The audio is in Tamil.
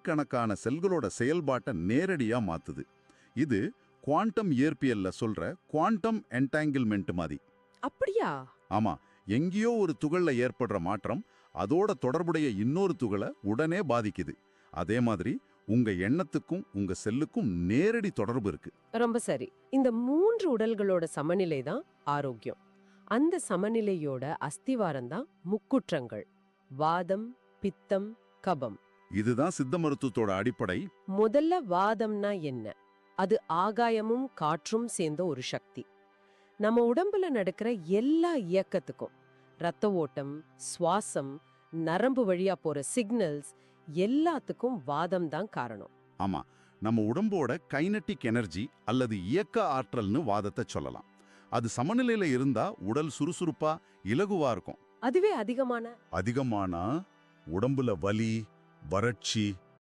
கோடிக்கணக்கான செல்களோட செயல்பாட்டை நேரடியா மாத்துது. இது குவாண்டம் இயற்பியல்ல சொல்ற குவாண்டம் என்டாங்கிள்மெண்ட் மாதிரி. அப்படியா? ஆமா, எங்கேயோ ஒரு துகள்ல ஏற்படுற மாற்றம் அதோட தொடர்புடைய இன்னொரு துகளை உடனே பாதிக்குது. அதே மாதிரி உங்க எண்ணத்துக்கும் உங்க செல்லுக்கும் நேரடி தொடர்பு இருக்கு. ரொம்ப சரி. இந்த 3 உடல்களோட சமநிலை தான் ஆரோக்கியம். அந்த சமநிலையோட அஸ்திவாரம் தான் முக்குற்றங்கள்: வாதம், பித்தம், கபம். இதுதான் சித்த மருத்துவத்தோட அடிப்படை. முதல்ல வாதம்னா என்ன? அது ஆகாயமும் காற்றும் சேர்ந்த ஒரு சக்தி. நம்ம உடம்புல நடக்கிற எல்லா இயக்கத்துக்கும், ரத்த ஓட்டம், சுவாசம், நரம்பு வழியா போற சிக்னல்ஸ் எல்லாத்துக்கும் வாதம் தான் காரணம். ஆமா, நம்ம உடம்போட கைனட்டிக் எனர்ஜி அல்லது இயக்க ஆற்றல்னு வாதத்தை சொல்லலாம். அது சமநிலையில இருந்தா உடல் சுறுசுறுப்பா இலகுவா இருக்கும். அதுவே அதிகமானா உடம்புல வலி, வறட்சி,